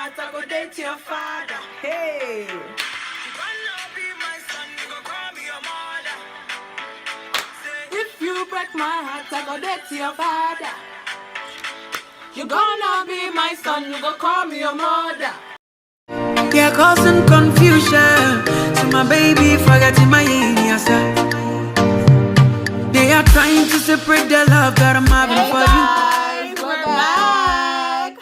heart, I go date your father. Hey. You gonna be my son, you go call me your mother. If you break my heart, I go date your father. You gonna be my son, you go call me your mother. They're causing confusion. So my baby forgetting my yes. They are trying to separate the love that I'm having for you. We're back.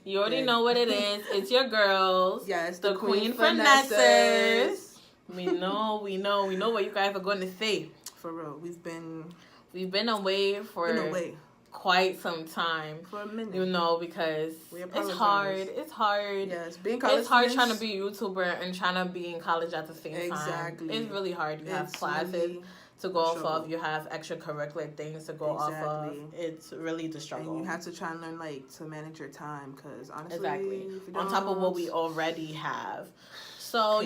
You already know what it is. It's your girls. Yes, the Queen Finessers. We know what you guys are going to say. For real, we've been away for quite some time. For a minute. You know, because it's hard. It's hard. Yes, being college it's hard students, trying to be a YouTuber and trying to be in college at the same time. Exactly. It's really hard. You have classes really to go off of. You have extracurricular things to go off of. It's really the struggle. And you have to try and learn to manage your time because honestly, exactly on top of what we already have. So,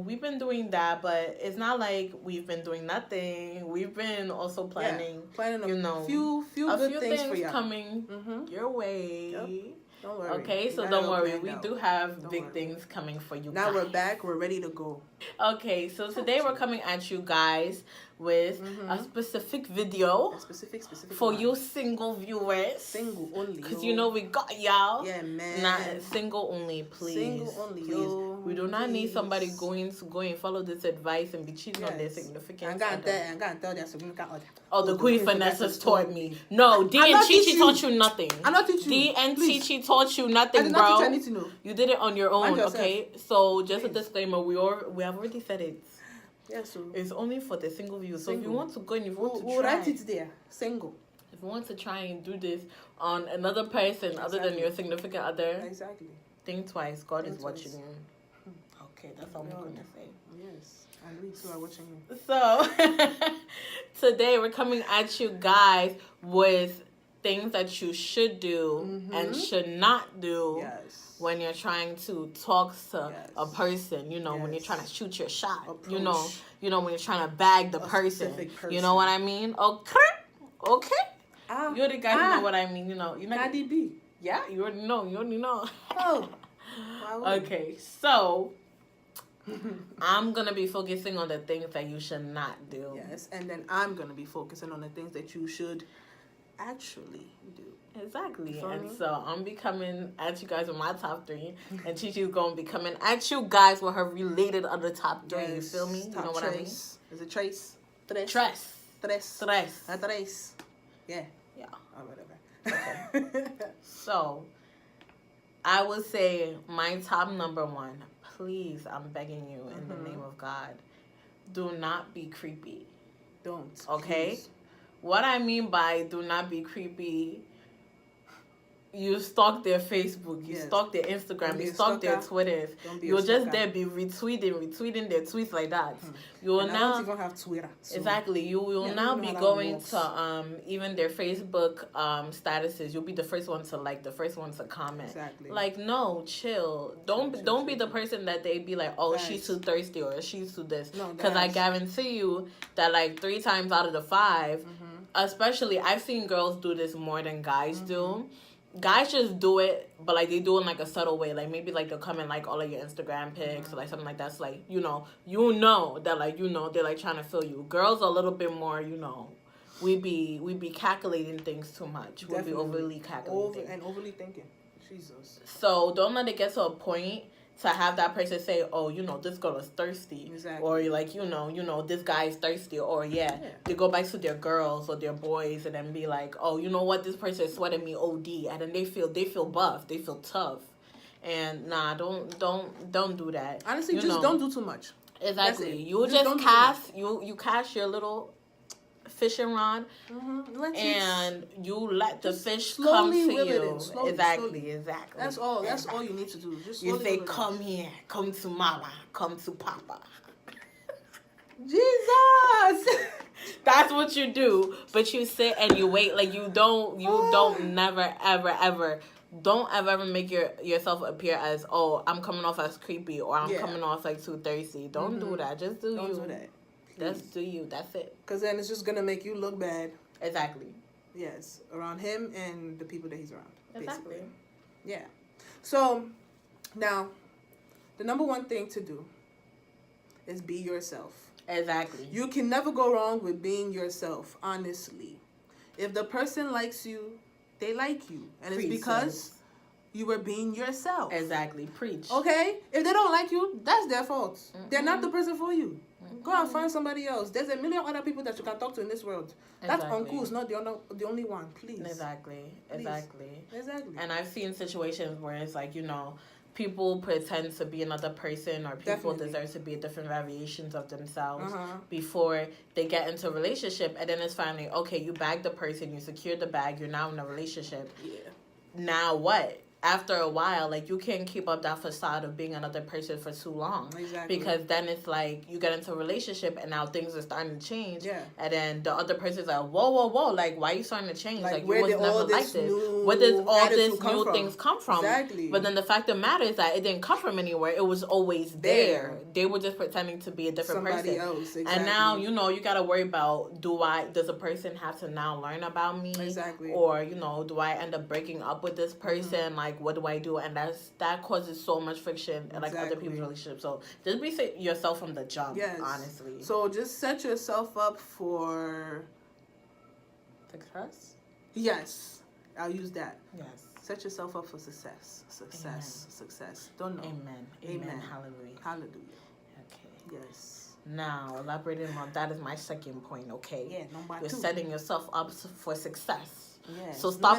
we've been doing that, but it's not like we've been doing nothing. We've been also planning a few good things for you coming your way. Yep. Don't worry. Okay, so don't worry. We do have big things coming for you now guys. We're back. We're ready to go. Okay, so today we're coming at you guys with a specific video. A specific for you single viewers. Single only. Because we got y'all. Yeah, man. Not single only, please. Single only, please. We do not need somebody going and follow this advice and be cheating on their significant other. I'm gonna tell their significant other. Oh, the Queen Finessers taught me. No, D and Chi taught you nothing. I'm not teaching you. D and Chi taught you nothing, bro. I did not teach anything, no. You did it on your own, okay? So just a disclaimer, we have already said it. Yeah, so it's only for the single view. So if you want to go and if you want to try, we'll write it there. Single. If you want to try and do this on another person other than your significant other, exactly. Think twice. God is watching you. Okay, that's all I'm gonna say. Yes, and we too are watching you. So today we're coming at you guys with things that you should do and should not do. Yes. When you're trying to talk to a person, when you're trying to shoot your shot, approach. when you're trying to bag the person, you know what I mean? Okay. You already guys know what I mean, Cardi B. Yeah, you already know. Oh. Okay, so I'm gonna be focusing on the things that you should not do. Yes, and then I'm gonna be focusing on the things that you should actually do. Exactly. And so I'm be coming at you guys with my top 3, and Chi-Chi's gonna be coming at you guys with her related other top 3. You feel me? You know what I mean? Is it Trace? Tres. Yeah. Yeah. Or whatever. Okay. So I would say my top number 1. Please, I'm begging you in the name of God, do not be creepy. Don't. Okay? Please. What I mean by do not be creepy, you stalk their Facebook, you stalk their Instagram, you stalk their Twitters. You'll just there be retweeting their tweets like that. You will now don't even have Twitter. So exactly. You will now be going to even their Facebook statuses. You'll be the first one to like, the first one to comment. Exactly. Like, no, chill. Don't be the person that they be like, oh, she's too thirsty or she's too this. Because I guarantee you that 3 times out of the 5, especially I've seen girls do this more than guys do. Guys just do it, but they do it in a subtle way. Maybe they'll come in all of your Instagram pics or something like that. So that they're trying to fill you. Girls are a little bit more, we be calculating things too much. Definitely. We be overly calculating and overly thinking. Jesus. So don't let it get to a point to have that person say, oh, this girl is thirsty. Exactly. Or this guy is thirsty. Or they go back to their girls or their boys and then be like, oh, you know what, this person is sweating me OD, and then they feel buff, they feel tough. And nah, don't do that. Honestly, just don't do too much. Exactly. You just cast you cast your little fishing rod, and you let the fish come to you. Exactly. That's all you need to do. Just you say, come here, come to mama, come to papa. Jesus. That's what you do. But you sit and you wait. You don't never ever don't ever make yourself appear as, oh, I'm coming off as creepy or I'm coming off too thirsty. Don't do that. Just do don't you. Do that. Just do you. That's it. Because then it's just going to make you look bad. Exactly. Yes. Around him and the people that he's around. Exactly. Basically. Yeah. So, now, the number one thing to do is be yourself. Exactly. You can never go wrong with being yourself, honestly. If the person likes you, they like you. And it's because you were being yourself. Exactly. Preach. Okay? If they don't like you, that's their fault. They're not the person for you. Go and find somebody else. There's a million other people that you can talk to in this world. That uncle is not the only one. Please. Exactly. Exactly. And I've seen situations where it's like, people pretend to be another person, or people deserve to be different variations of themselves before they get into a relationship. And then it's finally, okay, you bagged the person, you secured the bag, you're now in a relationship. Yeah. Now what? After a while, like, you can't keep up that facade of being another person for too long. Exactly. Because then it's like, you get into a relationship and now things are starting to change. Yeah. And then the other person's like, whoa. Like, why are you starting to change? Like where you was did never like this. Where did all these new things come from? Exactly. But then the fact of the matter is that it didn't come from anywhere. It was always there. They were just pretending to be a different Somebody person. else, exactly. And now, you got to worry about, does a person have to now learn about me? Exactly. Or, do I end up breaking up with this person? Like, what do I do? And that causes so much friction in, like, other people's relationships. So just be yourself from the jump, honestly. So just set yourself up for success? Yes. I'll use that. Yes. Set yourself up for success. Success. Don't know. Amen. Hallelujah. Okay. Yes. Now, elaborating on that is my second point, okay? Yeah, number 2. You're setting yourself up for success. Yes. So stop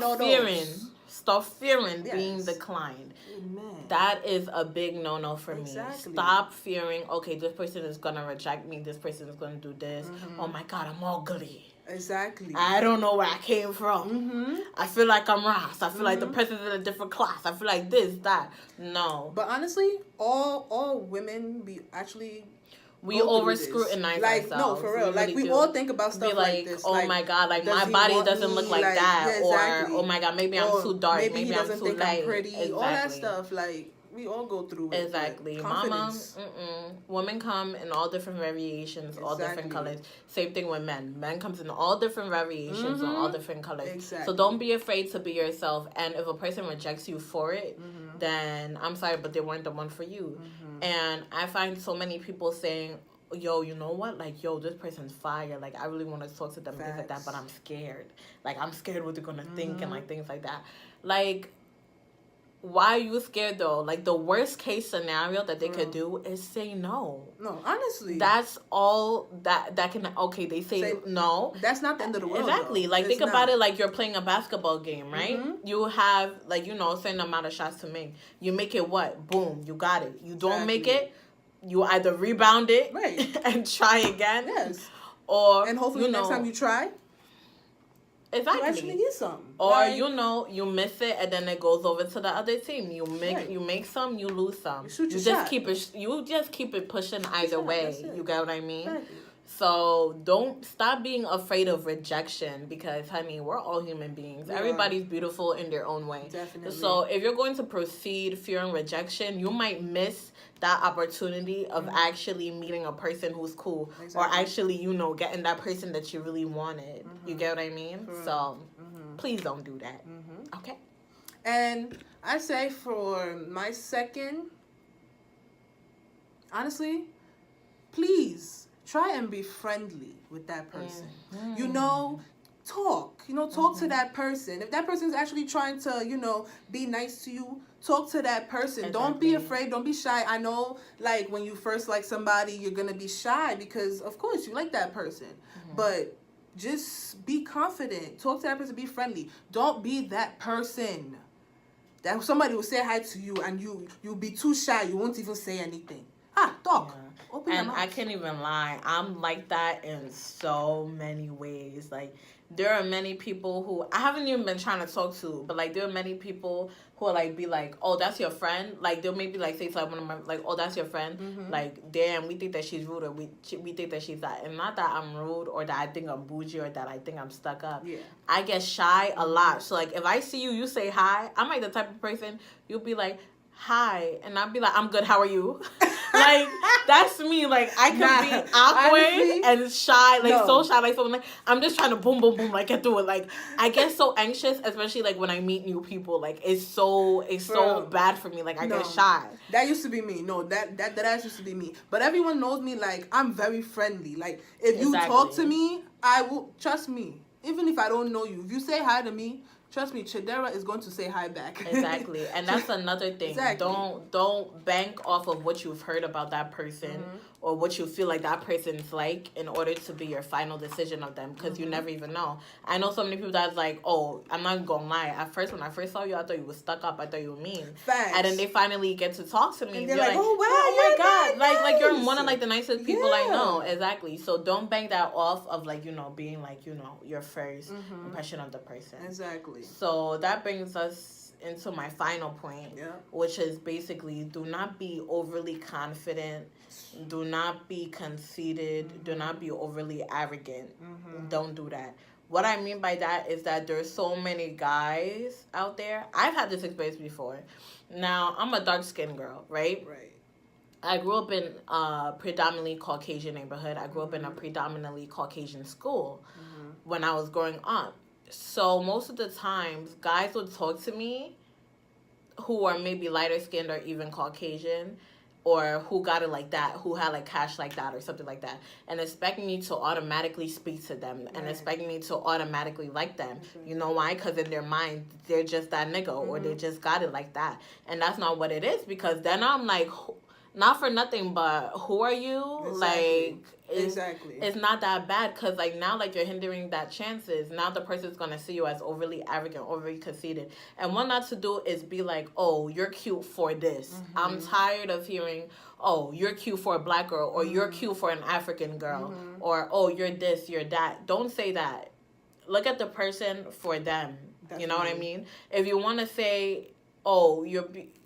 fearing being declined. Amen. That is a big no-no for me. Stop fearing, okay, this person is going to reject me. This person is going to do this. Oh, my God, I'm ugly. Exactly. I don't know where I came from. I feel like I'm Ross. I feel like the person's in a different class. I feel like this, that. No. But honestly, all women we over scrutinize ourselves. No, for real. Really we all think about stuff like this. Oh my God, like my body doesn't look like that. Yeah, exactly. Or, oh my God, maybe I'm too dark. Maybe I'm too light. I'm pretty. Exactly. All that stuff. Like, we all go through it. Exactly. Mama, women come in all different variations, all different colors. Same thing with men. Men comes in all different variations, and all different colors. Exactly. So don't be afraid to be yourself. And if a person rejects you for it, then I'm sorry, but they weren't the one for you. And I find so many people saying, yo, you know what? Like, yo, this person's fire. Like, I really want to talk to them, things like that, but I'm scared. Like, I'm scared what they're going to think and, like, things like that. Like, why are you scared, though? Like, the worst case scenario that they could do is say no. No, honestly. That's all that can... Okay, they say no. That's not the end of the world, exactly. Though. Like, think about it like you're playing a basketball game, right? You have, like, a certain amount of shots to make. You make it what? Boom. You got it. You don't make it, you either rebound it and try again. Yes. Or, and hopefully next time you try... Exactly. You actually get some. Or, you miss it and then it goes over to the other team. You make some, you lose some. You just keep it pushing either way. You get what I mean? Exactly. So stop being afraid of rejection because, honey, we're all human beings. Everybody's beautiful in their own way. Definitely. So if you're going to proceed fearing rejection, you might miss that opportunity of actually meeting a person who's cool or actually, getting that person that you really wanted. You get what I mean? So please don't do that. Okay? And I say for my second, honestly, please try and be friendly with that person. Talk. Talk to that person. If that person's actually trying to, be nice to you, talk to that person. Exactly. Don't be afraid. Don't be shy. I know, like, when you first like somebody, you're going to be shy because, of course, you like that person. But just be confident. Talk to that person. Be friendly. Don't be that person that somebody will say hi to you and you'll be too shy. You won't even say anything. Talk. Yeah. Open your mouth. I can't even lie. I'm like that in so many ways. Like, there are many people who I haven't even been trying to talk to, but, like, there are many people who will, like, be like, oh, that's your friend? Like, they'll maybe, like, say to, like, one of my, like, oh, that's your friend? Like, damn, we think that she's rude or we think that she's that. And not that I'm rude or that I think I'm bougie or that I think I'm stuck up. Yeah. I get shy a lot. So, like, if I see you say hi, I'm, like, the type of person, you'll be like, hi, and I'd be like, I'm good, how are you? Like, that's me. Like, I can be awkward honestly, and shy, like, so shy, like, so, like, I'm just trying to boom, boom, boom, like, get through it. Like, I get so anxious, especially, like, when I meet new people. Like, it's so bad for me. Like, I get shy. That used to be me. No, that used to be me. But everyone knows me, like, I'm very friendly. Like, if you talk to me, I will, trust me. Even if I don't know you, if you say hi to me, trust me, Chidera is going to say hi back. Exactly. And that's another thing. Exactly. Don't bank off of what you've heard about that person or what you feel like that person's like in order to be your final decision of them, because you never even know. I know so many people that's like, oh, I'm not gonna lie. At first, when I first saw you, I thought you were stuck up. I thought you were mean. Facts. And then they finally get to talk to me. And they're like, oh, wow, oh my God. Nice. Like you're one of like the nicest people I know. Exactly. So don't bank that off of like, being like, your first impression of the person. Exactly. So that brings us into my final point, which is basically do not be overly confident, do not be conceited, do not be overly arrogant. Don't do that. What I mean by that is that there's so many guys out there. I've had this experience before. Now, I'm a dark-skinned girl, right? Right. I grew up in a predominantly Caucasian neighborhood. I grew up in a predominantly Caucasian school when I was growing up. So most of the times, guys would talk to me who are maybe lighter skinned or even Caucasian, or who got it like that, who had like cash like that or something like that, and expecting me to automatically speak to them and expecting me to automatically like them. You know why? Because in their mind, they're just that nigga or they just got it like that. And that's not what it is, because then I'm like, not for nothing, but who are you? Exactly. Like, it's not that bad, because like now, like, you're hindering that chances. Now the person's gonna see you as overly arrogant, overly conceited, and what not to do is be like, oh, you're cute for this. I'm tired of hearing, oh, you're cute for a black girl, or you're cute for an African girl, or oh, you're this, you're that. Don't say that. Look at the person for them. Definitely. You know what I mean? If you want to say, oh,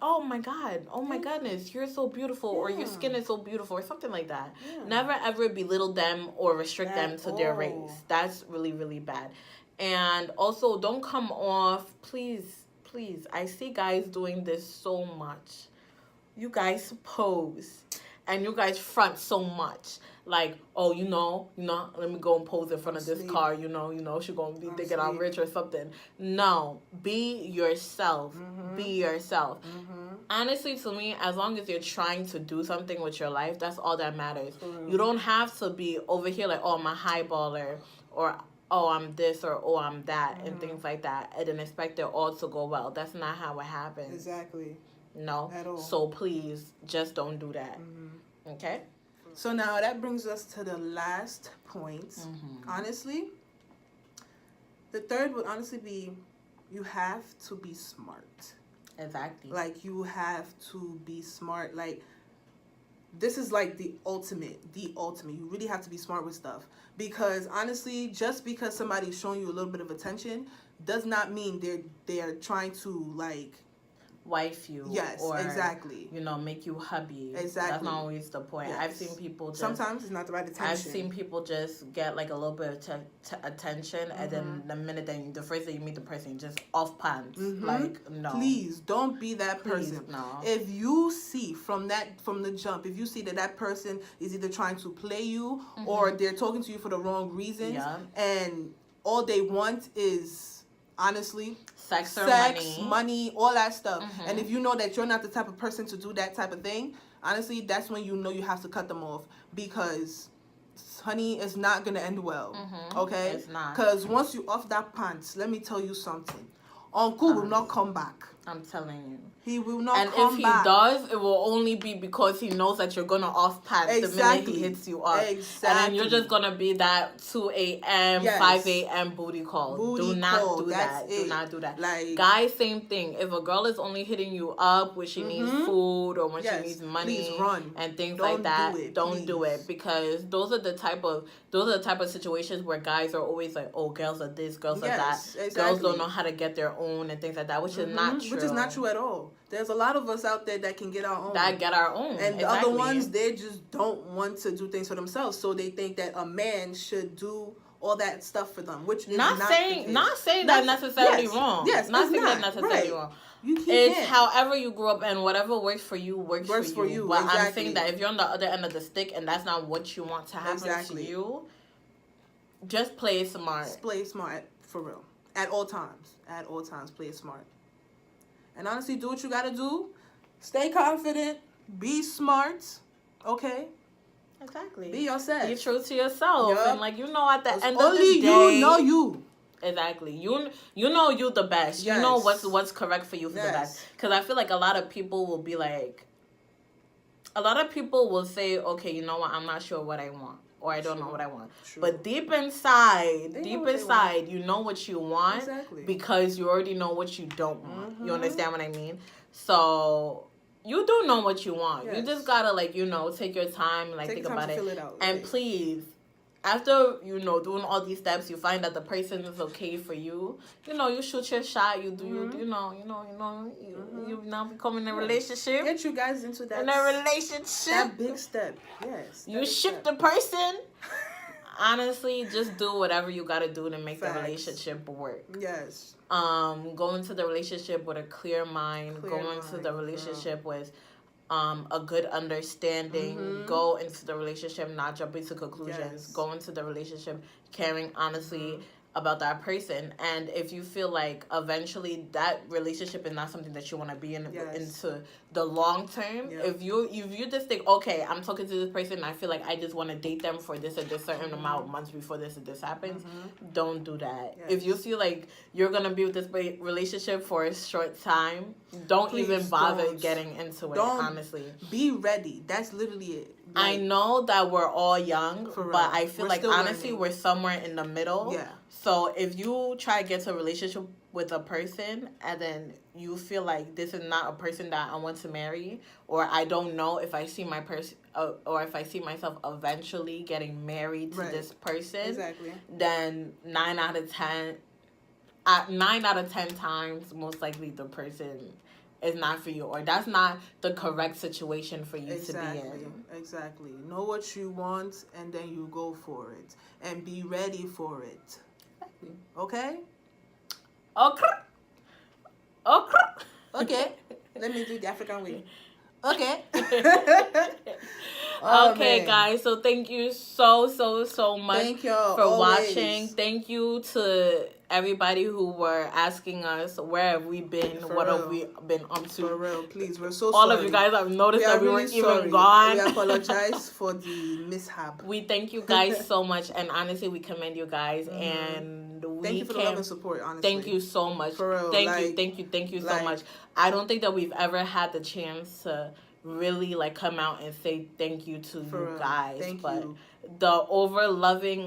oh my God, oh my goodness, you're so beautiful, or your skin is so beautiful, or something like that. Never ever belittle them or restrict them to their race. That's really, really bad. And also, don't come off, please, I see guys doing this so much. You guys pose and you guys front so much. Like, oh, let me go and pose in front of this car, she gonna be thinking I'm rich or something. No, be yourself. Be yourself. Honestly, to me, as long as you're trying to do something with your life, that's all that matters. You don't have to be over here like, oh, I'm a high baller, or oh, I'm this, or oh, I'm that, and things like that, and then expect it all to go well. That's not how it happens. Exactly. No. At all. So please, just don't do that. Okay? So now that brings us to the last point. Honestly, the third would honestly be, you have to be smart. Exactly. Like, you have to be smart. Like, this is like the ultimate. You really have to be smart with stuff. Because honestly, just because somebody's showing you a little bit of attention does not mean they're trying to, like, wife you. Yes, or, exactly. Make you hubby. Exactly. That's not always the point. Yes. I've seen people sometimes it's not the right attention. I've seen people just get like a little bit of attention, and then the first day you meet the person, just off pants. Like, no. Please don't be that person. Please, no. If you see from the jump, if you see that person is either trying to play you or they're talking to you for the wrong reasons, and all they want is, honestly, sex, money, all that stuff. And if you know that you're not the type of person to do that type of thing, honestly, that's when you know you have to cut them off, because, honey, it's not going to end well. Okay? It's not. Because once you off that pants, let me tell you something. Uncle will not come back. I'm telling you. He will not come back. And if he does, it will only be because he knows that you're going to off pants the minute he hits you up. Exactly. And then you're just going to be that 2 a.m., 5 a.m. booty call. Do not do that. Do not do that. Like, guys, same thing. If a girl is only hitting you up when she needs food or when she needs money and things like that, don't do it. Because those are the type of situations where guys are always like, oh, girls are this, girls are that. Exactly. Girls don't know how to get their own and things like that, which is not true. Which is not true at all. There's a lot of us out there that can get our own. And the other ones, they just don't want to do things for themselves. So they think that a man should do all that stuff for them, which is not saying that necessarily wrong. Yes, not saying that necessarily wrong. It's however you grew up and whatever works for you works for you. But exactly. I'm saying that if you're on the other end of the stick and that's not what you want to happen to you, just play smart. Play smart for real. At all times. At all times, play smart. And honestly, do what you gotta do. Stay confident. Be smart. Okay? Exactly. Be yourself. Be true to yourself. Yep. And at the end of the day, only you know you. Exactly. You know you the best. Yes. You know what's correct for you for the best. Because I feel like a lot of people will be like, a lot of people will say, okay, you know what, I'm not sure what I want. Or I don't know what I want. True. But deep inside, you know what you want. Exactly. Because you already know what you don't want. Mm-hmm. You understand what I mean? So you do know what you want. Yes. You just gotta take your time, think about it. Fill it out. And please, after, doing all these steps, you find that the person is okay for you. You shoot your shot. You do, you now become in a relationship. Get you guys into that. In a relationship. That big step. Yes. You ship the person. Honestly, just do whatever you gotta do to make the relationship work. Yes. Go into the relationship with a clear mind. Go into the relationship with a good understanding. Mm-hmm. Go into the relationship not jumping to conclusions. Yes. Go into the relationship caring honestly about that person. And if you feel like eventually that relationship is not something that you want to be in into the long term, if you just think, okay, I'm talking to this person and I feel like I just want to date them for this or this certain amount of months before this or this happens, don't do that. Yes. If you feel like you're going to be with this relationship for a short time, don't even bother getting into it, honestly. Be ready. That's literally it. I know that we're all young, but I feel like honestly we're somewhere in the middle. Yeah. So if you try to get to a relationship with a person and then you feel like this is not a person that I want to marry, or I don't know if I see my person or if I see myself eventually getting married to this person, then 9 out of 10 times most likely the person is not for you, or that's not the correct situation for you to be in. Exactly. Know what you want and then you go for it. And be ready for it. Exactly. Okay? Okay. Let me do the African way. Okay. Okay, guys. So thank you so much for watching. Thank you to everybody who were asking us where have we been, have we been up to. For real, please. We're so all sorry. Of you guys have noticed that we weren't even gone. We apologize for the mishap. We thank you guys so much, and honestly, we commend you guys. And thank you for the love and support, honestly. Thank you so much. For real. Thank you so much. I don't think that we've ever had the chance to really come out and say thank you to you guys. Thank you. The overwhelming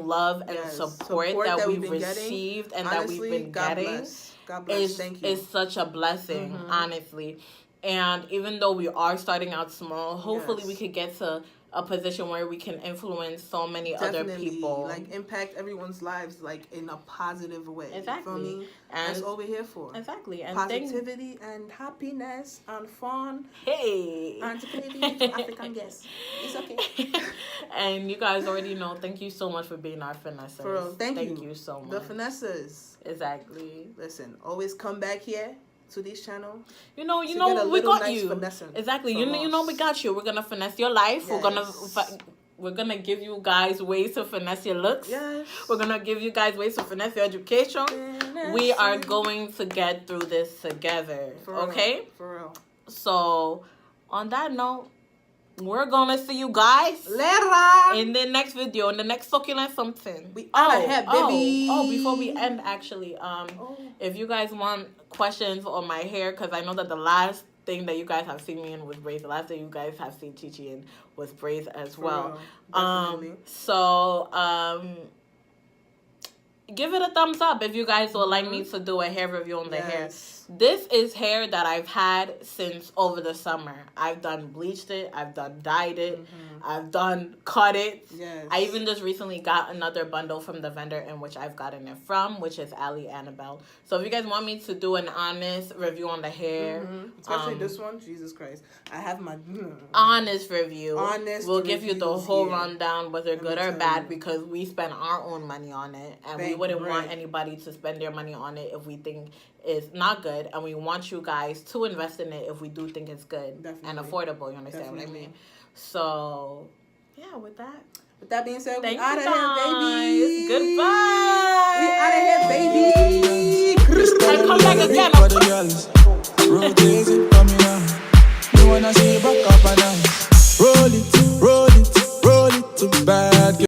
love and support that we've received and honestly, that we've been getting God bless. Thank you. Is such a blessing, honestly. And even though we are starting out small, hopefully we could get to a position where we can influence so many other people. Impact everyone's lives in a positive way. Exactly. You feel me? And that's all we're here for. Exactly. And positivity and happiness and fun. Hey. And to African guests. It's okay. And you guys already know, thank you so much for being our finessers. For real. Thank you so much. The finessers. Exactly. Listen, always come back here to this channel. We got you. Exactly. We got you. We're gonna finesse your life. Yes. We're gonna give you guys ways to finesse your looks. Yes. We're gonna give you guys ways to finesse your education. We are going to get through this together. Okay? For real. So on that note, we're gonna see you guys later in the next video, in the next succulent something. We out of here, baby. Before we end, actually, if you guys want questions on my hair, because I know that the last thing that you guys have seen me in was braids. The last thing you guys have seen Chichi in was braids as well. give it a thumbs up if you guys would like me to do a hair review on the hair. This is hair that I've had since over the summer. I've done bleached it. I've done dyed it. I've done cut it. Yes. I even just recently got another bundle from the vendor in which I've gotten it from, which is Ali Annabelle. So if you guys want me to do an honest review on the hair, especially this one, Jesus Christ, I have my honest review. We'll give you the whole rundown, whether good or bad, because we spend our own money on it, and we wouldn't want anybody to spend their money on it if we think it's not good, and we want you guys to invest in it if we do think it's good and affordable. You understand what I mean? So, yeah, with that being said, we out of here, baby. Goodbye. We out of here, baby. And come back again. Rotating, coming on. You wanna see you back up and down. Roll it to bad.